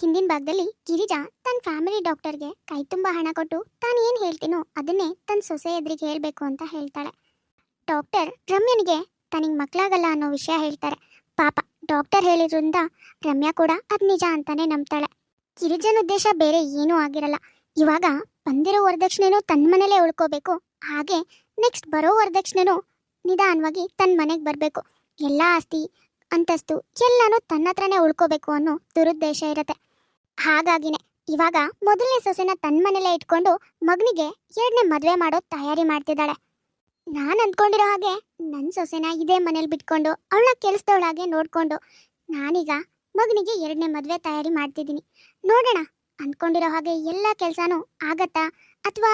ಹಿಂದಿನ ಭಾಗದಲ್ಲಿ ಗಿರಿಜಾ ತನ್ನ ಫ್ಯಾಮಿಲಿ ಡಾಕ್ಟರ್ಗೆ ಕೈ ತುಂಬ ಹಣ ಕೊಟ್ಟು ತಾನು ಏನು ಹೇಳ್ತೀನೋ ಅದನ್ನೇ ತನ್ನ ಸೊಸೆ ಎದುರಿಗೆ ಹೇಳಬೇಕು ಅಂತ ಹೇಳ್ತಾಳೆ. ಡಾಕ್ಟರ್ ರಮ್ಯನಿಗೆ ತನಗೆ ಮಕ್ಕಳಾಗಲ್ಲ ಅನ್ನೋ ವಿಷಯ ಹೇಳ್ತಾರೆ. ಪಾಪ ಡಾಕ್ಟರ್ ಹೇಳಿದ್ರಿಂದ ರಮ್ಯಾ ಕೂಡ ಅದು ನಿಜ ಅಂತಾನೆ ನಂಬ್ತಾಳೆ. ಗಿರಿಜನ ಉದ್ದೇಶ ಬೇರೆ ಏನೂ ಆಗಿರಲ್ಲ. ಇವಾಗ ಬಂದಿರೋ ವರದಕ್ಷಿಣೆನೂ ತನ್ನ ಮನೇಲೇ ಉಳ್ಕೋಬೇಕು, ಹಾಗೆ ನೆಕ್ಸ್ಟ್ ಬರೋ ವರದಕ್ಷಿಣೆನೂ ನಿಧಾನವಾಗಿ ತನ್ನ ಮನೆಗೆ ಬರಬೇಕು, ಎಲ್ಲ ಆಸ್ತಿ ಅಂತಸ್ತು ಎಲ್ಲನೂ ತನ್ನ ಹತ್ರನೇ ಉಳ್ಕೋಬೇಕು ಅನ್ನೋ ದುರುದ್ದೇಶ ಇರುತ್ತೆ. ಹಾಗಾಗಿನೇ ಇವಾಗ ಮೊದಲನೇ ಸೊಸೆನ ತನ್ನ ಮನೇಲೇ ಇಟ್ಕೊಂಡು ಮಗನಿಗೆ ಎರಡನೇ ಮದುವೆ ಮಾಡೋ ತಯಾರಿ ಮಾಡ್ತಿದ್ದಾಳೆ. ನಾನು ಅಂದ್ಕೊಂಡಿರೋ ಹಾಗೆ ನನ್ನ ಸೊಸೆನ ಇದೇ ಮನೇಲಿ ಬಿಟ್ಕೊಂಡು ಅವಳ ಕೆಲಸದವಳಾಗೆ ನೋಡಿಕೊಂಡು ನಾನೀಗ ಮಗನಿಗೆ ಎರಡನೇ ಮದುವೆ ತಯಾರಿ ಮಾಡ್ತಿದ್ದೀನಿ. ನೋಡೋಣ ಅಂದ್ಕೊಂಡಿರೋ ಹಾಗೆ ಎಲ್ಲ ಕೆಲಸನೂ ಆಗತ್ತಾ ಅಥವಾ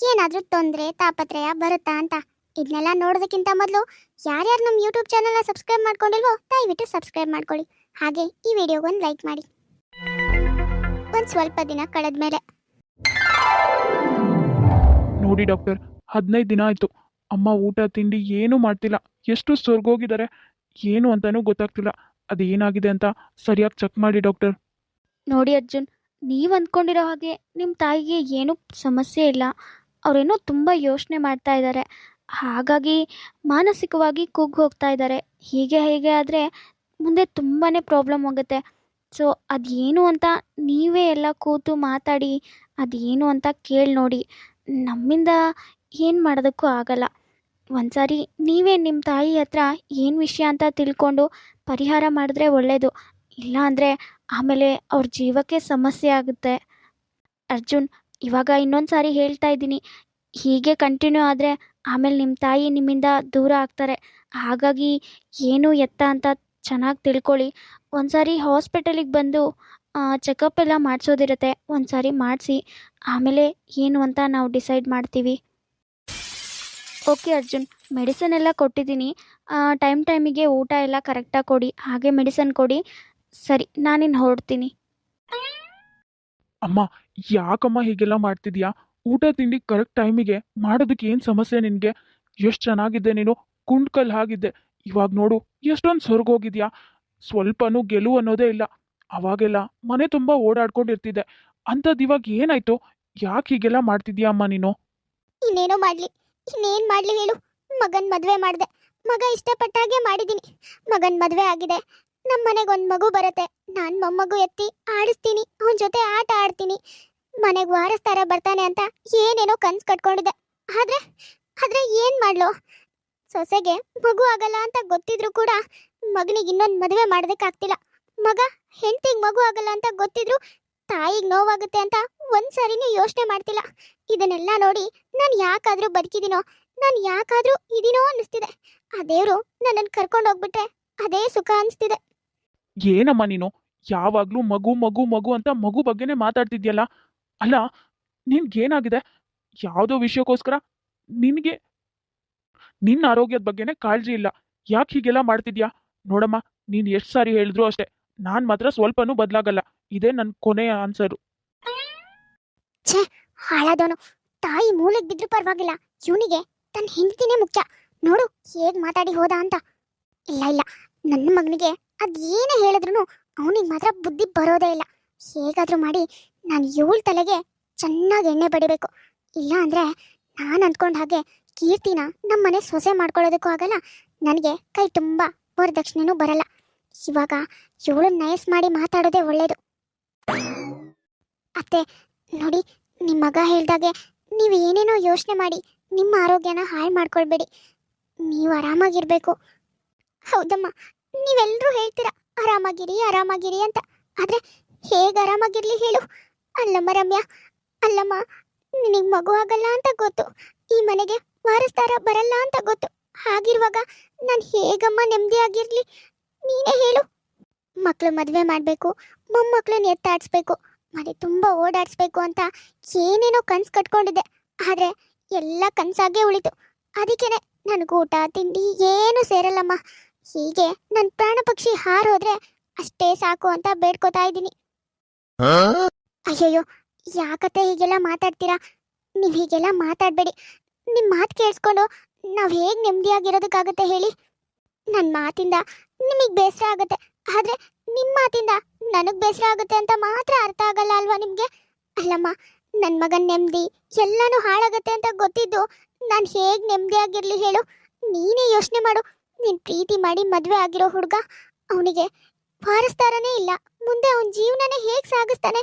ಏನಾದರೂ ತೊಂದರೆ ತಾಪತ್ರಯ ಬರುತ್ತಾ ಅಂತ. ಇದನ್ನೆಲ್ಲ ನೋಡೋದಕ್ಕಿಂತ ಮೊದಲು ಯಾರ್ಯಾರು ನಮ್ಮ ಯೂಟ್ಯೂಬ್ ಚಾನಲ್ನ ಸಬ್ಸ್ಕ್ರೈಬ್ ಮಾಡ್ಕೊಂಡಿಲ್ವೋ ದಯವಿಟ್ಟು ಸಬ್ಸ್ಕ್ರೈಬ್ ಮಾಡ್ಕೊಳ್ಳಿ. ಹಾಗೆ ಈ ವಿಡಿಯೋಗೊಂದು ಲೈಕ್ ಮಾಡಿ. ಒಂದು ಸ್ವಲ್ಪ ದಿನ ಕಳೆದ ಮೇಲೆ ನೋಡಿ ಡಾಕ್ಟರ್, 15 ದಿನ ಆಯಿತು. ಅಮ್ಮ ಊಟ ತಿಂಡಿ ಏನೂ ಮಾಡ್ತಿಲ್ಲ. ಎಷ್ಟು ಸೊರ್ಗೋಗಿದ್ದಾರೆ ಏನು ಅಂತಲೂ ಗೊತ್ತಾಗ್ತಿಲ್ಲ. ಅದೇನಾಗಿದೆ ಅಂತ ಸರಿಯಾಗಿ ಚೆಕ್ ಮಾಡಿ ಡಾಕ್ಟರ್. ನೋಡಿ ಅರ್ಜುನ್, ನೀವು ಅಂದ್ಕೊಂಡಿರೋ ಹಾಗೆ ನಿಮ್ಮ ತಾಯಿಗೆ ಏನೂ ಸಮಸ್ಯೆ ಇಲ್ಲ. ಅವರೇನೋ ತುಂಬ ಯೋಚನೆ ಮಾಡ್ತಾ ಇದ್ದಾರೆ, ಹಾಗಾಗಿ ಮಾನಸಿಕವಾಗಿ ಕುಗ್ಗಿ ಹೋಗ್ತಾ ಇದ್ದಾರೆ. ಹೀಗೆ ಆದರೆ ಮುಂದೆ ತುಂಬಾ ಪ್ರಾಬ್ಲಮ್ ಆಗುತ್ತೆ. ಸೊ ಅದೇನು ಅಂತ ನೀವೇ ಎಲ್ಲ ಕೂತು ಮಾತಾಡಿ ಅದೇನು ಅಂತ ಕೇಳಿ ನೋಡಿ. ನಮ್ಮಿಂದ ಏನು ಮಾಡೋದಕ್ಕೂ ಆಗಲ್ಲ. ಒಂದು ಸಾರಿ ನೀವೇ ನಿಮ್ಮ ತಾಯಿ ಹತ್ರ ಏನು ವಿಷಯ ಅಂತ ತಿಳ್ಕೊಂಡು ಪರಿಹಾರ ಮಾಡಿದ್ರೆ ಒಳ್ಳೆಯದು. ಇಲ್ಲ ಅಂದರೆ ಆಮೇಲೆ ಅವ್ರ ಜೀವಕ್ಕೆ ಸಮಸ್ಯೆ ಆಗುತ್ತೆ. ಅರ್ಜುನ್, ಇವಾಗ ಇನ್ನೊಂದು ಸಾರಿ ಹೇಳ್ತಾ ಇದ್ದೀನಿ, ಹೀಗೆ ಕಂಟಿನ್ಯೂ ಆದರೆ ಆಮೇಲೆ ನಿಮ್ಮ ತಾಯಿ ನಿಮ್ಮಿಂದ ದೂರ ಆಗ್ತಾರೆ. ಹಾಗಾಗಿ ಏನು ಎತ್ತ ಅಂತ ಚೆನ್ನಾಗಿ ತಿಳ್ಕೊಳ್ಳಿ. ಒಂದು ಸಾರಿ ಹಾಸ್ಪಿಟಲಿಗೆ ಬಂದು ಚೆಕಪ್ ಎಲ್ಲ ಮಾಡಿಸೋದಿರುತ್ತೆ, ಒಂದು ಸಾರಿ ಮಾಡಿಸಿ ಆಮೇಲೆ ಏನು ಅಂತ ನಾವು ಡಿಸೈಡ್ ಮಾಡ್ತೀವಿ. ಓಕೆ ಅರ್ಜುನ್, ಮೆಡಿಸನ್ ಎಲ್ಲ ಕೊಟ್ಟಿದ್ದೀನಿ. ಟೈಮಿಗೆ ಊಟ ಎಲ್ಲ ಕರೆಕ್ಟಾಗಿ ಕೊಡಿ, ಹಾಗೆ ಮೆಡಿಸನ್ ಕೊಡಿ. ಸರಿ, ನಾನಿನ್ನು ಹೊರಡ್ತೀನಿ. ಅಮ್ಮ, ಯಾಕಮ್ಮ ಹೀಗೆಲ್ಲ ಮಾಡ್ತಿದ್ಯಾ? ಊಟ ತಿಂಡಿ ಕರೆಕ್ಟ್ ಟೈಮಿಗೆ ಮಾಡೋದಕ್ಕೆ ಏನು ಸಮಸ್ಯೆ ನಿನಗೆ? ಎಷ್ಟು ಚೆನ್ನಾಗಿದ್ದೆ ನೀನು, ಕುಂಡ್ಕಲ್ ಹಾಗಿದ್ದೆ. ಇವಾಗ ನೋಡು ಎಷ್ಟೊಂದು ಸೊರ್ಗೋಗಿದ್ಯಾ. ಸ್ವಲ್ಪನೂ ಗೆಲುವು ಅನ್ನೋದೇ ಇಲ್ಲ. ಅವಾಗೆಲ್ಲ ಮನೆ ತುಂಬ ಓಡಾಡ್ಕೊಂಡಿರ್ತಿದ್ದೆ. ಅಂಥದ್ದು ಇವಾಗ ಏನಾಯ್ತು? ಯಾಕೆ ಹೀಗೆಲ್ಲ ಮಾಡ್ತಿದ್ಯಾ ಅಮ್ಮ ನೀನು? ಇನ್ನೇನು ಮಾಡಲಿ ಹೇಳು. ಮಗನ ಮದುವೆ ಮಾಡಿದೆ, ಮಗ ಇಷ್ಟಪಟ್ಟಾಗೆ ಮಾಡಿದ್ದೀನಿ. ಮಗನ ಮದುವೆ ಆಗಿದೆ, ನಮ್ಮ ಮನೆಗೆ ಒಂದು ಮಗು ಬರುತ್ತೆ. ನಾನು ಮೊಮ್ಮಗು ಎತ್ತಿ ಆಡಿಸ್ತೀನಿ, ಅವನ ಜೊತೆ ಆಟ ಆಡ್ತೀನಿ, ಮನೆಗೆ ವಾರಸ್ತಾರ ಬರ್ತಾನೆ ಅಂತ ಏನೇನೋ ಕನ್ಸು ಕಟ್ಕೊಂಡಿದ್ದೆ. ಆದ್ರೆ ಏನು ಮಾಡ್ಲು? ಸೊಸೆಗೆ ಮಗು ಆಗಲ್ಲ ಅಂತ ಗೊತ್ತಿದ್ರು ಕೂಡ ಮಗನಿಗೆ ಇನ್ನೊಂದು ಮದುವೆ ಮಾಡೋದಕ್ಕಾಗ್ತಿಲ್ಲ. ಮಗ ಹೆಂಡತಿಗೆ ಮಗು ಆಗಲ್ಲ ಅಂತ ಗೊತ್ತಿದ್ರು ತಾಯಿಗೆ ನೋವಾಗುತ್ತೆ ಅಂತ ಒಂದ್ಸರಿನೂ ಯೋಚನೆ ಮಾಡ್ತಿಲ್ಲ. ಇದನ್ನೆಲ್ಲ ನೋಡಿ ನಾನು ಯಾಕಾದ್ರೂ ಬದುಕಿದ್ದೀನೋ, ನಾನು ಯಾಕಾದ್ರೂ ಇದೀನೋ ಅನ್ನಿಸ್ತಿದೆ. ಆ ದೇವ್ರು ನನ್ನನ್ನು ಕರ್ಕೊಂಡು ಹೋಗ್ಬಿಟ್ರೆ ಅದೇ ಸುಖ ಅನಿಸ್ತಿದೆ. ಏನಮ್ಮ ನೀನು ಯಾವಾಗಲೂ ಮಗು ಮಗು ಮಗು ಅಂತ ಮಗು ಬಗ್ಗೆನೇ ಮಾತಾಡ್ತಿದ್ಯಲ್ಲ? ಅಲ್ಲ, ನಿನ್ಗೇನಾಗಿದೆ? ಯಾವುದೋ ವಿಷಯಕ್ಕೋಸ್ಕರ ನಿನಗೆ ನಿನ್ನ ಆರೋಗ್ಯದ ಬಗ್ಗೆನೇ ಕಾಳಜಿ ಇಲ್ಲ. ಯಾಕೆ ಹೀಗೆಲ್ಲ ಮಾಡ್ತಿದ್ಯಾ? ನೋಡಮ್ಮ, ನೀನು ಎಷ್ಟು ಸಾರಿ ಹೇಳಿದ್ರು ಅಷ್ಟೇ, ನಾನು ಮಾತ್ರ ಸ್ವಲ್ಪನೂ ಬದಲಾಗಲ್ಲ. ಇದೇ ನನ್ನ ಕೊನೆಯ ಆನ್ಸರು. ಹಾಳಾದವನು, ತಾಯಿ ಮೂಲೆಗೆ ಬಿದ್ರೂ ಪರವಾಗಿಲ್ಲ, ಇವನಿಗೆ ತನ್ನ ಹೆಂಡತಿನೇ ಮುಖ್ಯ. ನೋಡು ಹೇಗೆ ಮಾತಾಡಿ ಹೋದ ಅಂತ. ಇಲ್ಲ, ನನ್ನ ಮಗನಿಗೆ ಅದೇನೇ ಹೇಳಿದ್ರು ಅವನಿಗೆ ಮಾತ್ರ ಬುದ್ಧಿ ಬರೋದೇ ಇಲ್ಲ. ಹೇಗಾದ್ರೂ ಮಾಡಿ ನಾನು ಇವಳ ತಲೆಗೆ ಚೆನ್ನಾಗಿ ಎಣ್ಣೆ ಬಡಿಬೇಕು. ಇಲ್ಲ ಅಂದರೆ ನಾನು ಅಂದ್ಕೊಂಡ ಹಾಗೆ ಕೀರ್ತಿನ ನಮ್ಮ ಮನೆ ಸೊಸೆ ಮಾಡ್ಕೊಳ್ಳೋದಕ್ಕೂ ಆಗಲ್ಲ, ನನಗೆ ಕೈ ತುಂಬ ವರದಕ್ಷಿಣೆನೂ ಬರಲ್ಲ. ಇವಾಗ ಇವಳನ್ನ ನಯಸ್ ಮಾಡಿ ಮಾತಾಡೋದೇ ಒಳ್ಳೇದು. ಅತ್ತೆ ನೋಡಿ, ನಿಮ್ಮ ಮಗ ಹೇಳ್ದಾಗೆ ನೀವು ಏನೇನೋ ಯೋಚನೆ ಮಾಡಿ ನಿಮ್ಮ ಆರೋಗ್ಯನ ಹಾಳು ಮಾಡ್ಕೊಳ್ಬೇಡಿ. ನೀವು ಆರಾಮಾಗಿರ್ಬೇಕು. ಹೌದಮ್ಮ, ನೀವೆಲ್ಲರೂ ಹೇಳ್ತೀರಾ ಆರಾಮಾಗಿರಿ ಅಂತ. ಆದರೆ ಹೇಗೆ ಆರಾಮಾಗಿರ್ಲಿ ಹೇಳು? ಅಲ್ಲಮ್ಮ ರಮ್ಯಾ, ಅಲ್ಲಮ್ಮ, ನಿನಗೆ ಮಗು ಆಗಲ್ಲ ಅಂತ ಗೊತ್ತು, ಈ ಮನೆಗೆ ವಾರಸ್ದಾರ ಬರಲ್ಲ ಅಂತ ಗೊತ್ತು. ಹಾಗಿರುವಾಗ ನಾನು ಹೇಗಮ್ಮ ನೆಮ್ಮದಿಯಾಗಿರ್ಲಿ? ನೀನೇ ಹೇಳು. ಮಕ್ಕಳು ಮದುವೆ ಮಾಡಬೇಕು, ಮೊಮ್ಮಕ್ಕಳನ್ನ ಎತ್ತಾಡಿಸ್ಬೇಕು, ಮನೆ ತುಂಬ ಓಡಾಡಿಸ್ಬೇಕು ಅಂತ ಏನೇನೋ ಕನ್ಸು ಕಟ್ಕೊಂಡಿದ್ದೆ. ಆದರೆ ಎಲ್ಲ ಕನಸಾಗೇ ಉಳಿತು. ಅದಕ್ಕೇನೆ ನನಗೆ ಊಟ ತಿಂಡಿ ಏನೂ ಸೇರಲ್ಲಮ್ಮ. ಹೀಗೆ ನನ್ನ ಪ್ರಾಣ ಪಕ್ಷಿ ಹಾರೋದ್ರೆ ಅಷ್ಟೇ ಸಾಕು ಅಂತ ಬೇಡ್ಕೋತಾ ಇದ್ದೀನಿ. ಅಯ್ಯಯ್ಯೋ, ಯಾಕತ್ತೆ ಹೀಗೆಲ್ಲ ಮಾತಾಡ್ತೀರಾ? ನೀವು ಹೀಗೆಲ್ಲ ಮಾತಾಡಬೇಡಿ. ನಿಮ್ಮ ಮಾತು ಕೇಳಿಸ್ಕೊಂಡು ನಾವು ಹೇಗೆ ನೆಮ್ಮದಿಯಾಗಿರೋದಕ್ಕಾಗತ್ತೆ ಹೇಳಿ? ನನ್ನ ಮಾತಿಂದ ನಿಮಗೆ ಬೇಸರ ಆಗುತ್ತೆ, ಆದರೆ ನಿಮ್ಮ ಮಾತಿಂದ ನನಗ್ ಬೇಸರ ಆಗುತ್ತೆ ಅಂತ ಮಾತ್ರ ಅರ್ಥ ಆಗಲ್ಲ ಅಲ್ವಾ ನಿಮ್ಗೆ? ಅಲ್ಲಮ್ಮ, ನನ್ನ ಮಗನ್ ನೆಮ್ಮದಿ ಎಲ್ಲಾನು ಹಾಳಾಗತ್ತೆ ಅಂತ ಗೊತ್ತಿದ್ದು ನಾನು ಹೇಗ್ ನೆಮ್ಮದಿಯಾಗಿರ್ಲಿ ಹೇಳು? ನೀನೇ ಯೋಚನೆ ಮಾಡು. ನೀನ್ ಪ್ರೀತಿ ಮಾಡಿ ಮದ್ವೆ ಆಗಿರೋ ಹುಡುಗ, ಅವನಿಗೆ ವಾರಸ್ದಾರನೇ ಇಲ್ಲ, ಮುಂದೆ ಅವನ ಜೀವನನೇ ಹೇಗ್ ಸಾಗಿಸ್ತಾನೆ?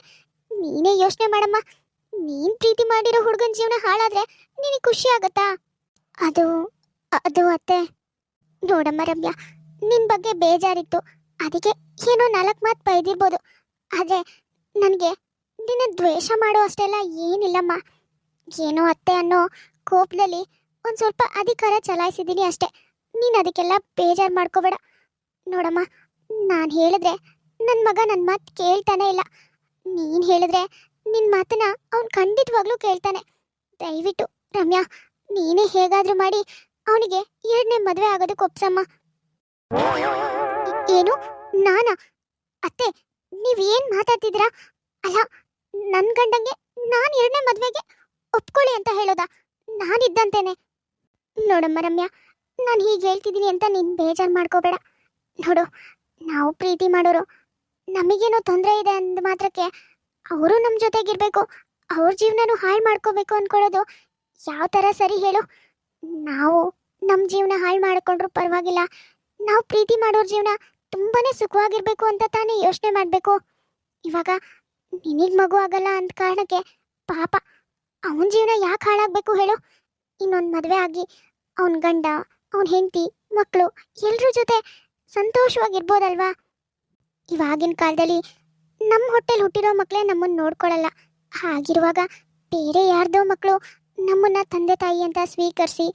ನೀನೇ ಯೋಚನೆ ಮಾಡಮ್ಮ. ನೀನ್ ಪ್ರೀತಿ ಮಾಡಿರೋ ಹುಡುಗನ ಜೀವನ ಹಾಳಾದ್ರೆ ನಿನಗೆ ಖುಷಿ ಆಗತ್ತಾ? ಅದು ಅದು ಅತ್ತೆ, ನೋಡಮ್ಮ ರಮ್ಯಾ, ನಿನ್ ಬಗ್ಗೆ ಬೇಜಾರಿತ್ತು, ಅದಕ್ಕೆ ಏನೋ 4 ಮಾತು ಬೈದಿರ್ಬೋದು. ಆದ್ರೆ ನನಗೆ ನಿನ್ನ ದ್ವೇಷ ಮಾಡೋ ಅಷ್ಟೆಲ್ಲ ಏನಿಲ್ಲಮ್ಮ. ಏನೋ ಅತ್ತೆ ಅನ್ನೋ ಕೋಪದಲ್ಲಿ ಒಂದು ಸ್ವಲ್ಪ ಅಧಿಕಾರ ಚಲಾಯಿಸಿದ್ದೀನಿ ಅಷ್ಟೇ. ನೀನು ಅದಕ್ಕೆಲ್ಲ ಬೇಜಾರು ಮಾಡ್ಕೋಬೇಡ. ನೋಡಮ್ಮ, ನಾನು ಹೇಳಿದ್ರೆ ನನ್ನ ಮಗ ನನ್ನ ಮಾತು ಕೇಳ್ತಾನೆ ಇಲ್ಲ. ನೀನು ಹೇಳಿದ್ರೆ ನಿನ್ನ ಮಾತನ್ನ ಅವ್ನು ಖಂಡಿತವಾಗ್ಲೂ ಕೇಳ್ತಾನೆ. ದಯವಿಟ್ಟು ರಮ್ಯಾ, ನೀನೇ ಹೇಗಾದರೂ ಮಾಡಿ ಅವನಿಗೆ 2ನೇ ಮದುವೆ ಆಗೋದಕ್ಕೆ ಒಪ್ಸಮ್ಮ. ಏನು? ನಾನಾ? ಅತ್ತೆ, ನೀವೇನು ಮಾತಾಡ್ತಿದ್ದೀರಾ? ಅಲ್ಲ, ನನ್ನ ಗಂಡಂಗೆ ನಾನು 2ನೇ ಮದುವೆಗೆ ಒಪ್ಕೊಳ್ಳಿ ಅಂತ ಹೇಳೋದಾ? ನಾನಿದ್ದಂತೇನೆ. ನೋಡಮ್ಮ ರಮ್ಯಾ, ನಾನು ಹೀಗೆ ಹೇಳ್ತಿದ್ದೀನಿ ಅಂತ ನೀನು ಬೇಜಾರು ಮಾಡ್ಕೋಬೇಡ. ನೋಡು, ನಾವು ಪ್ರೀತಿ ಮಾಡೋರು, ನಮಗೇನೋ ತೊಂದರೆ ಇದೆ ಅಂದ ಮಾತ್ರಕ್ಕೆ ಅವರು ನಮ್ಮ ಜೊತೆಗಿರ್ಬೇಕು, ಅವ್ರ ಜೀವನನೂ ಹಾಳು ಮಾಡ್ಕೋಬೇಕು ಅಂದ್ಕೊಳ್ಳೋದು ಯಾವ ಥರ ಸರಿ ಹೇಳು? ನಾವು ನಮ್ಮ ಜೀವನ ಹಾಳು ಮಾಡ್ಕೊಂಡ್ರೂ ಪರವಾಗಿಲ್ಲ, ನಾವು ಪ್ರೀತಿ ಮಾಡೋರ ಜೀವನ ತುಂಬಾ ಸುಖವಾಗಿರ್ಬೇಕು ಅಂತ ತಾನೇ ಯೋಚನೆ ಮಾಡಬೇಕು. ಇವಾಗ ನಿನಗೆ ಮಗು ಆಗಲ್ಲ ಅಂದ ಕಾರಣಕ್ಕೆ ಪಾಪ ಅವನ ಜೀವನ ಯಾಕೆ ಹಾಳಾಗಬೇಕು ಹೇಳು? ಇನ್ನೊಂದು ಮದುವೆ ಆಗಿ ಅವನ ಗಂಡ, ಅವನ ಹೆಂಡತಿ, ಮಕ್ಕಳು ಎಲ್ಲರ ಜೊತೆ ಸಂತೋಷವಾಗಿರ್ಬೋದಲ್ವಾ? ಇವಾಗಿನ ಕಾಲದಲ್ಲಿ ನಮ್ಮ ಹೊಟ್ಟೆಲಿ ಹುಟ್ಟಿರೋ ಮಕ್ಕಳೇ ನಮ್ಮನ್ನು ನೋಡ್ಕೊಳ್ಳಲ್ಲ. ಹಾಗಿರುವಾಗ ಬೇರೆ ಯಾರ್ದೋ ಮಕ್ಕಳು ನಮ್ಮನ್ನ ತಂದೆ ತಾಯಿ ಅಂತ ಸ್ವೀಕರಿಸಿ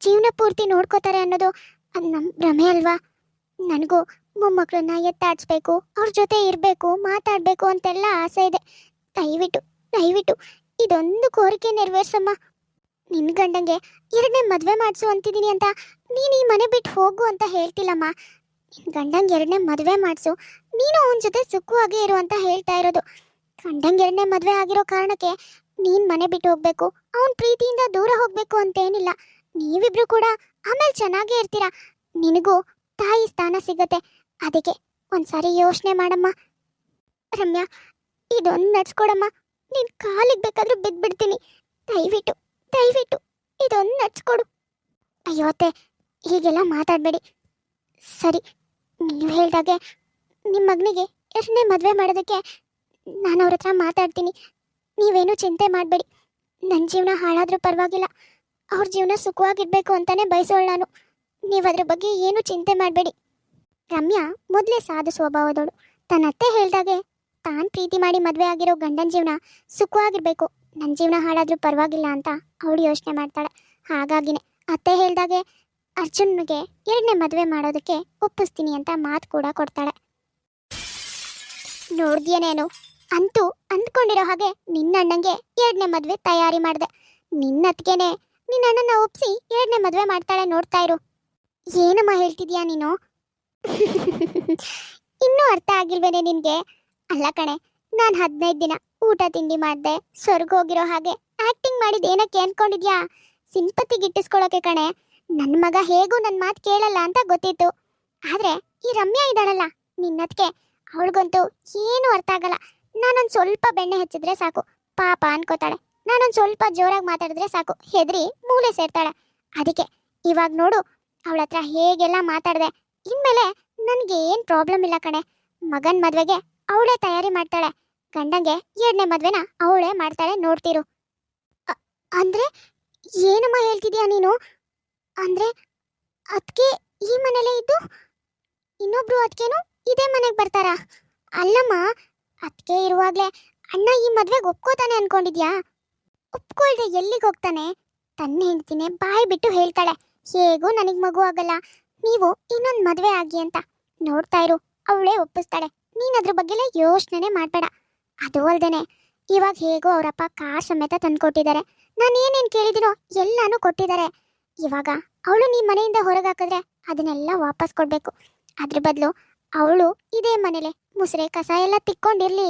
ಜೀವನ ಪೂರ್ತಿ ನೋಡ್ಕೋತಾರೆ ಅನ್ನೋದು ಅದು ನಮ್ಮ ಭ್ರಮೆ ಅಲ್ವಾ? ನನಗೂ ಮೊಮ್ಮಕ್ಕಳನ್ನ ಎತ್ತಾಡಿಸ್ಬೇಕು, ಅವ್ರ ಜೊತೆ ಇರಬೇಕು, ಮಾತಾಡಬೇಕು ಅಂತೆಲ್ಲ ಆಸೆ ಇದೆ. ದಯವಿಟ್ಟು ದಯವಿಟ್ಟು ಇದೊಂದು ಕೋರಿಕೆ ನೆರವೇರ್ಸಮ್ಮ. ನಿನ್ನ ಗಂಡಂಗೆ 2ನೇ ಮದುವೆ ಮಾಡಿಸು ಅಂತಿದ್ದೀನಿ ಅಂತ ನೀನು ಈ ಮನೆ ಬಿಟ್ಟು ಹೋಗು ಅಂತ ಹೇಳ್ತಿಲ್ಲಮ್ಮ. ನಿನ್ನ ಗಂಡಂಗೆ 2ನೇ ಮದುವೆ ಮಾಡಿಸು, ನೀನು ಅವನ ಜೊತೆ ಸುಖವಾಗಿ ಇರು ಅಂತ ಹೇಳ್ತಾ ಇರೋದು. ಗಂಡಂಗೆ 2ನೇ ಮದುವೆ ಆಗಿರೋ ಕಾರಣಕ್ಕೆ ನೀನು ಮನೆ ಬಿಟ್ಟು ಹೋಗಬೇಕು, ಅವನ ಪ್ರೀತಿಯಿಂದ ದೂರ ಹೋಗಬೇಕು ಅಂತೇನಿಲ್ಲ. ನೀವಿಬ್ರು ಕೂಡ ಆಮೇಲೆ ಚೆನ್ನಾಗೇ ಇರ್ತೀರಾ, ನಿನಗೂ ತಾಯಿ ಸ್ಥಾನ ಸಿಗತ್ತೆ. ಅದಕ್ಕೆ ಒಂದ್ಸಾರಿ ಯೋಚನೆ ಮಾಡಮ್ಮ. ರಮ್ಯಾ, ಇದೊಂದು ನಡ್ಸ್ಕೊಡಮ್ಮ. ನಿನ್ನ ಕಾಲಿಗೆ ಬೇಕಾದ್ರೂ ಬಿದ್ದುಬಿಡ್ತೀನಿ. ದಯವಿಟ್ಟು ದಯವಿಟ್ಟು ಇದೊಂದು ನಡ್ಸ್ಕೊಡು. ಅಯ್ಯೋ ಅತ್ತೆ, ಹೀಗೆಲ್ಲ ಮಾತಾಡಬೇಡಿ. ಸರಿ, ನೀವು ಹೇಳ್ದಾಗೆ ನಿಮ್ಮ ಮಗನಿಗೆ 2ನೇ ಮದುವೆ ಮಾಡೋದಕ್ಕೆ ನಾನು ಅವ್ರ ಹತ್ರ ಮಾತಾಡ್ತೀನಿ. ನೀವೇನು ಚಿಂತೆ ಮಾಡಬೇಡಿ. ನನ್ನ ಜೀವನ ಹಾಳಾದ್ರೂ ಪರವಾಗಿಲ್ಲ, ಅವ್ರ ಜೀವನ ಸುಖವಾಗಿರ್ಬೇಕು ಅಂತಾನೆ ಬಯಸೋಳು ನಾನು. ನೀವು ಅದ್ರ ಬಗ್ಗೆ ಏನು ಚಿಂತೆ ಮಾಡಬೇಡಿ. ರಮ್ಯಾ ಮೊದಲೇ ಸಾಧು ಸ್ವಭಾವದವಳು. ತನ್ನ ಅತ್ತೆ ಹೇಳ್ದಾಗೆ ತಾನು ಪ್ರೀತಿ ಮಾಡಿ ಮದುವೆ ಆಗಿರೋ ಗಂಡನ ಜೀವನ ಸುಖವಾಗಿರ್ಬೇಕು, ನನ್ನ ಜೀವನ ಹಾಳಾದ್ರೂ ಪರವಾಗಿಲ್ಲ ಅಂತ ಅವಳು ಯೋಚನೆ ಮಾಡ್ತಾಳೆ. ಹಾಗಾಗಿನೇ ಅತ್ತೆ ಹೇಳ್ದಾಗೆ ಅರ್ಜುನ್ಗೆ 2ನೇ ಮದುವೆ ಮಾಡೋದಕ್ಕೆ ಒಪ್ಪಿಸ್ತೀನಿ ಅಂತ ಮಾತು ಕೂಡ ಕೊಡ್ತಾಳೆ. ನೋಡ್ದ್ಯೇನೇನು, ಅಂತೂ ಅಂದ್ಕೊಂಡಿರೋ ಹಾಗೆ ನಿನ್ನ ಅಣ್ಣಂಗೆ 2ನೇ ಮದುವೆ ತಯಾರಿ ಮಾಡಿದೆ. ನಿನ್ನ ಅತ್ತಿಗೆನೆ ನಿನ್ನ ಅಣ್ಣನ ಒಪ್ಸಿ 2ನೇ ಮದುವೆ ಮಾಡ್ತಾಳೆ, ನೋಡ್ತಾ ಇರು. ಏನಮ್ಮ ಹೇಳ್ತಿದ್ಯಾ ನೀನು? ಇನ್ನೂ ಅರ್ಥ ಆಗಿಲ್ವೇನೆ ನಿನಗೆ? ಅಲ್ಲ ಕಣೆ, ನಾನು 15 ದಿನ ಊಟ ತಿಂಡಿ ಮಾಡಿದೆ, ಸ್ವರ್ಗ ಹೋಗಿರೋ ಹಾಗೆ ಆ್ಯಕ್ಟಿಂಗ್ ಮಾಡಿದ್ದು ಏನಕ್ಕೆ ಅನ್ಕೊಂಡಿದ್ಯಾ? ಸಿಂಪತಿ ಗಿಟ್ಟಿಸ್ಕೊಳ್ಳೋಕೆ ಕಣೆ. ನನ್ನ ಮಗ ಹೇಗೂ ನನ್ನ ಮಾತು ಕೇಳಲ್ಲ ಅಂತ ಗೊತ್ತಿತ್ತು. ಆದರೆ ಈ ರಮ್ಯಾ ಇದ್ದಾಳಲ್ಲ ನಿನ್ನದಕ್ಕೆ, ಅವಳಿಗಂತೂ ಏನೂ ಅರ್ಥ ಆಗಲ್ಲ. ನಾನೊಂದು ಸ್ವಲ್ಪ ಬೆಣ್ಣೆ ಹಚ್ಚಿದ್ರೆ ಸಾಕು ಪಾಪ ಅನ್ಕೋತಾಳೆ, ನಾನೊಂದು ಸ್ವಲ್ಪ ಜೋರಾಗಿ ಮಾತಾಡಿದ್ರೆ ಸಾಕು ಹೆದರಿ ಮೂಲೆ ಸೇರ್ತಾಳೆ. ಅದಕ್ಕೆ ಇವಾಗ ನೋಡು ಅವಳ ಹತ್ರ ಹೇಗೆಲ್ಲ ಮಾತಾಡಿದೆ. ಇನ್ಮೇಲೆ ನನಗೆ ಏನು ಪ್ರಾಬ್ಲಮ್ ಇಲ್ಲ ಕಣೆ. ಮಗನ ಮದುವೆಗೆ ಅವಳೇ ತಯಾರಿ ಮಾಡ್ತಾಳೆ, ಗಂಡಂಗೆ 2ನೇ ಮದುವೆನ ಅವಳೇ ಮಾಡ್ತಾಳೆ, ನೋಡ್ತಿರು. ಅಂದರೆ ಏನಮ್ಮ ಹೇಳ್ತಿದ್ಯಾ ನೀನು? ಅಂದರೆ ಅದಕ್ಕೆ ಈ ಮನೇಲೇ ಇದ್ದು ಇನ್ನೊಬ್ರು ಅದಕ್ಕೇನು ಇದೇ ಮನೆಗೆ ಬರ್ತಾರಾ? ಅಲ್ಲಮ್ಮ, ಅದಕ್ಕೆ ಇರುವಾಗಲೇ ಅಣ್ಣ ಈ ಮದುವೆಗೆ ಒಪ್ಕೋತಾನೆ ಅನ್ಕೊಂಡಿದ್ಯಾ? ಒಪ್ಕೊಳ್ದೆ ಎಲ್ಲಿಗೆ ಹೋಗ್ತಾನೆ? ತನ್ನ ಹೆಂಡ್ತಿನೇ ಬಾಯಿ ಬಿಟ್ಟು ಹೇಳ್ತಾಳೆ, ಹೇಗೂ ನನಗೆ ಮಗು ಆಗಲ್ಲ, ನೀವು ಇನ್ನೊಂದು ಮದುವೆ ಆಗಿ ಅಂತ. ನೋಡ್ತಾ ಇರು, ಅವಳೇ ಒಪ್ಪಿಸ್ತಾಳೆ. ನೀನು ಅದ್ರ ಬಗ್ಗೆಲ್ಲ ಯೋಚನೆ ಮಾಡಬೇಡ. ಅದು ಅಲ್ದೇನೆ ಇವಾಗ ಹೇಗೋ ಅವರಪ್ಪ ಕಾರ್ ಸಮೇತ ತಂದ್ಕೊಟ್ಟಿದ್ದಾರೆ. ನಾನು ಏನೇನು ಕೇಳಿದಿನೋ ಎಲ್ಲಾನು ಕೊಟ್ಟಿದ್ದಾರೆ. ಇವಾಗ ಅವಳು ನಿಮ್ಮ ಮನೆಯಿಂದ ಹೊರಗೆ ಹಾಕಿದ್ರೆ ಅದನ್ನೆಲ್ಲ ವಾಪಸ್ ಕೊಡಬೇಕು. ಅದ್ರ ಬದಲು ಅವಳು ಇದೇ ಮನೇಲೆ ಮುಸ್ರೆ ಕಸ ಎಲ್ಲ ತಿಕ್ಕೊಂಡಿರ್ಲಿ.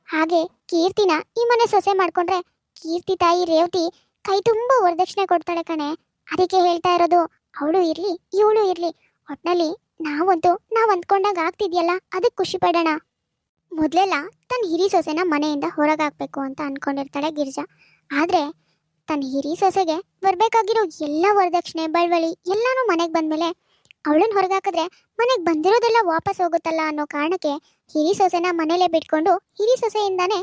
ಹಾಗೆ ಕೀರ್ತಿನ ಈ ಮನೆ ಸೊಸೆ ಮಾಡ್ಕೊಂಡ್ರೆ ಕೀರ್ತಿ ತಾಯಿ ರೇವತಿ ಕೈ ತುಂಬ ವರದಕ್ಷಿಣೆ ಕೊಡ್ತಾಳೆ ಕಣೆ. ಅದಕ್ಕೆ ಹೇಳ್ತಾ ಇರೋದು, ಅವಳು ಇರ್ಲಿ ಇವಳು ಇರ್ಲಿ, ಒಟ್ನಲ್ಲಿ ನಾವಂತೂ ನಾವು ಅಂದ್ಕೊಂಡಾಗ ಆಗ್ತಿದ್ಯಲ್ಲ, ಅದಕ್ಕೆ ಖುಷಿ ಪಡೋಣ. ಮೊದಲೆಲ್ಲ ತನ್ನ ಹಿರಿ ಸೊಸೆನ ಮನೆಯಿಂದ ಹೊರಗೆ ಹಾಕಬೇಕು ಅಂತ ಅನ್ಕೊಂಡಿರ್ತಾಳೆ ಗಿರಿಜಾ. ಆದರೆ ತನ್ನ ಹಿರಿ ಸೊಸೆಗೆ ಬರಬೇಕಾಗಿರೋ ಎಲ್ಲ ವರದಕ್ಷಿಣೆ ಬಳ್ವಳಿ ಎಲ್ಲನೂ ಮನೆಗೆ ಬಂದಮೇಲೆ ಅವಳನ್ನ ಹೊರಗೆ ಹಾಕಿದ್ರೆ ಮನೆಗೆ ಬಂದಿರೋದೆಲ್ಲ ವಾಪಸ್ ಹೋಗುತ್ತಲ್ಲ ಅನ್ನೋ ಕಾರಣಕ್ಕೆ ಹಿರಿ ಸೊಸೆನ ಮನೇಲೇ ಬಿಟ್ಕೊಂಡು ಹಿರಿ ಸೊಸೆಯಿಂದಾನೇ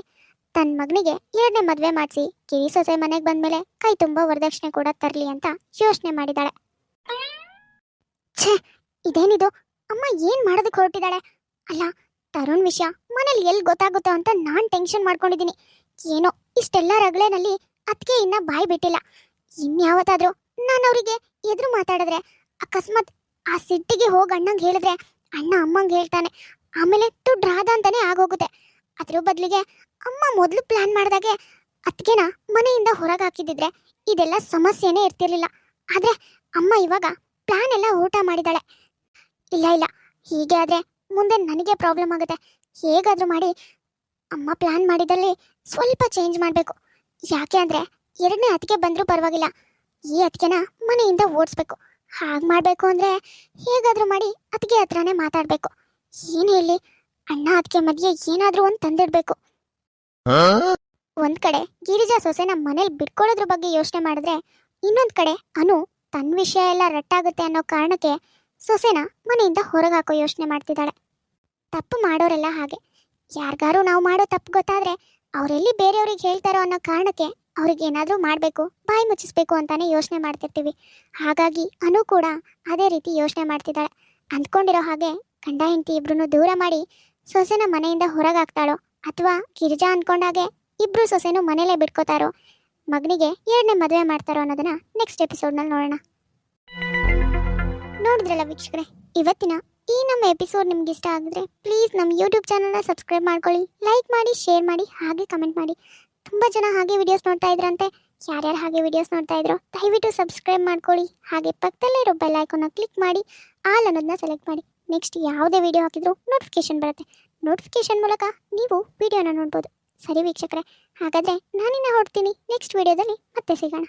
ತನ್ನ ಮಗನಿಗೆ 2ನೇ ಮದುವೆ ಮಾಡಿಸಿ ಕಿರಿ ಸೊಸೆ ಮನೆಗೆ ಬಂದಮೇಲೆ ಕೈ ತುಂಬ ವರದಕ್ಷಿಣೆ ಕೂಡ ತರಲಿ ಅಂತ ಯೋಚನೆ ಮಾಡಿದಾಳೆ. ಛೇ, ಇದೇನಿದು? ಅಮ್ಮ ಏನು ಮಾಡೋದಕ್ಕೆ ಹೊರಟಿದ್ದಾಳೆ? ಅಲ್ಲ, ತರುಣ್ ವಿಷಯ ಮನೇಲಿ ಎಲ್ಲಿ ಗೊತ್ತಾಗುತ್ತೋ ಅಂತ ನಾನು ಟೆನ್ಷನ್ ಮಾಡ್ಕೊಂಡಿದ್ದೀನಿ. ಏನೋ ಇಷ್ಟೆಲ್ಲ ರಗಳೆನಲ್ಲಿ ಅದಕ್ಕೆ ಇನ್ನ ಬಾಯಿ ಬಿಟ್ಟಿಲ್ಲ. ಇನ್ಯಾವತ್ತಾದ್ರೂ ನಾನು ಅವರಿಗೆ ಎದುರು ಮಾತಾಡಿದ್ರೆ ಅಕಸ್ಮಾತ್ ಆ ಸಿಟ್ಟಿಗೆ ಹೋಗಿ ಅಣ್ಣಂಗೆ ಹೇಳಿದ್ರೆ ಅಣ್ಣ ಅಮ್ಮಂಗೆ ಹೇಳ್ತಾನೆ, ಆಮೇಲೆ ದುಡ್ಡು ರಾಧ ಅಂತಾನೆ ಆಗೋಗುತ್ತೆ. ಅದ್ರ ಬದಲಿಗೆ ಅಮ್ಮ ಮೊದಲು ಪ್ಲಾನ್ ಮಾಡಿದಾಗೆ ಅದಕ್ಕೆನ ಮನೆಯಿಂದ ಹೊರಗೆ ಹಾಕಿದ್ದಿದ್ರೆ ಇದೆಲ್ಲ ಸಮಸ್ಯೆನೇ ಇರ್ತಿರ್ಲಿಲ್ಲ. ಆದರೆ ಅಮ್ಮ ಇವಾಗ ಪ್ಲಾನ್ ಎಲ್ಲ ಊಟ ಮಾಡಿದಾಳೆ. ಇಲ್ಲ ಇಲ್ಲ, ಹೀಗೆ ಆದರೆ ಮುಂದೆ ನನಗೆ ಪ್ರಾಬ್ಲಮ್ ಆಗುತ್ತೆ. ಹೇಗಾದರೂ ಮಾಡಿ ಅಮ್ಮ ಪ್ಲಾನ್ ಮಾಡಿದಲ್ಲಿ ಸ್ವಲ್ಪ ಚೇಂಜ್ ಮಾಡಬೇಕು. ಯಾಕೆ ಅಂದರೆ 2ನೇ ಅತ್ತಿಗೆ ಬಂದರೂ ಪರವಾಗಿಲ್ಲ, ಈ ಅತ್ತಿಗೆನ ಮನೆಯಿಂದ ಓಡಿಸ್ಬೇಕು. ಹಾಗೆ ಮಾಡಬೇಕು ಅಂದರೆ ಹೇಗಾದರೂ ಮಾಡಿ ಅತ್ತಿಗೆ ಹತ್ರನೇ ಮಾತಾಡಬೇಕು. ಏನು ಹೇಳಿ, ಅಣ್ಣ ಅತ್ತಿಗೆ ಮಧ್ಯೆ ಏನಾದರೂ ಒಂದು ತಂದಿಡಬೇಕು. ಒಂದ್ ಕಡೆ ಗಿರಿಜಾ ಸೊಸೆನ ಮನೇಲಿ ಬಿಟ್ಕೊಳ್ಳೋದ್ರ ಬಗ್ಗೆ ಯೋಚನೆ ಮಾಡಿದ್ರೆ, ಇನ್ನೊಂದ್ ಕಡೆ ಅನು ತನ್ನ ವಿಷಯ ಎಲ್ಲ ರಟ್ಟಾಗುತ್ತೆ ಅನ್ನೋ ಕಾರಣಕ್ಕೆ ಸೊಸೆನ ಮನೆಯಿಂದ ಹೊರಗೆ ಹಾಕೋ ಯೋಚನೆ ಮಾಡ್ತಿದ್ದಾಳೆ. ತಪ್ಪು ಮಾಡೋರೆಲ್ಲ ಹಾಗೆ, ಯಾರಿಗಾರು ನಾವು ಮಾಡೋ ತಪ್ಪು ಗೊತ್ತಾದ್ರೆ ಅವರೆಲ್ಲಿ ಬೇರೆಯವ್ರಿಗೆ ಹೇಳ್ತಾರೋ ಅನ್ನೋ ಕಾರಣಕ್ಕೆ ಅವ್ರಿಗೆ ಏನಾದರೂ ಮಾಡಬೇಕು, ಬಾಯಿ ಮುಚ್ಚಿಸ್ಬೇಕು ಅಂತಾನೆ ಯೋಚನೆ ಮಾಡ್ತಿರ್ತೀವಿ. ಹಾಗಾಗಿ ಅನು ಕೂಡ ಅದೇ ರೀತಿ ಯೋಚನೆ ಮಾಡ್ತಿದ್ದಾಳೆ. ಅಂದ್ಕೊಂಡಿರೋ ಹಾಗೆ ಗಂಡ ಹೆಂಡತಿ ಇಬ್ರು ದೂರ ಮಾಡಿ ಸೊಸೆನ ಮನೆಯಿಂದ ಹೊರಗೆ ಹಾಕ್ತಾಳೋ, ಅಥವಾ ಗಿರಿಜಾ ಅಂದ್ಕೊಂಡಾಗೆ ಇಬ್ರು ಸೊಸೆನೂ ಮನೇಲೇ ಬಿಟ್ಕೋತಾರೋ, ಮಗನಿಗೆ 2ನೇ ಮದುವೆ ಮಾಡ್ತಾರೋ ಅನ್ನೋದನ್ನ ನೆಕ್ಸ್ಟ್ ಎಪಿಸೋಡ್ನಲ್ಲಿ ನೋಡೋಣ. ನೋಡಿದ್ರಲ್ಲ ವೀಕ್ಷಕರೇ, ಇವತ್ತಿನ ಈ ನಮ್ಮ ಎಪಿಸೋಡ್ ನಿಮ್ಗೆ ಇಷ್ಟ ಆಗಿದ್ರೆ ಪ್ಲೀಸ್ ನಮ್ಮ ಯೂಟ್ಯೂಬ್ ಚಾನಲ್ನ ಸಬ್ಸ್ಕ್ರೈಬ್ ಮಾಡ್ಕೊಳ್ಳಿ, ಲೈಕ್ ಮಾಡಿ, ಶೇರ್ ಮಾಡಿ, ಹಾಗೆ ಕಮೆಂಟ್ ಮಾಡಿ. ತುಂಬ ಜನ ಹಾಗೆ ವಿಡಿಯೋಸ್ ನೋಡ್ತಾ ಇದ್ರಂತೆ. ಯಾರ್ಯಾರು ಹಾಗೆ ವಿಡಿಯೋಸ್ ನೋಡ್ತಾ ಇದ್ರೋ ದಯವಿಟ್ಟು ಸಬ್ಸ್ಕ್ರೈಬ್ ಮಾಡ್ಕೊಳ್ಳಿ. ಹಾಗೆ ಪಕ್ಕದಲ್ಲೇ ಇರೋ ಬೆಲ್ ಐಕಾನ್ನ ಕ್ಲಿಕ್ ಮಾಡಿ ಆಲ್ ಅನ್ನೋದನ್ನ ಸೆಲೆಕ್ಟ್ ಮಾಡಿ. ನೆಕ್ಸ್ಟ್ ಯಾವುದೇ ವಿಡಿಯೋ ಹಾಕಿದ್ರೂ ನೋಟಿಫಿಕೇಶನ್ ಬರುತ್ತೆ. ನೋಟಿಫಿಕೇಶನ್ ಮೂಲಕ ನೀವು ವಿಡಿಯೋನ ನೋಡ್ಬೋದು. ಸರಿ ವೀಕ್ಷಕರೇ, ಹಾಗಾದರೆ ನಾನಿನ್ನ ಹೊರಡ್ತೀನಿ. ನೆಕ್ಸ್ಟ್ ವಿಡಿಯೋದಲ್ಲಿ ಮತ್ತೆ ಸಿಗೋಣ.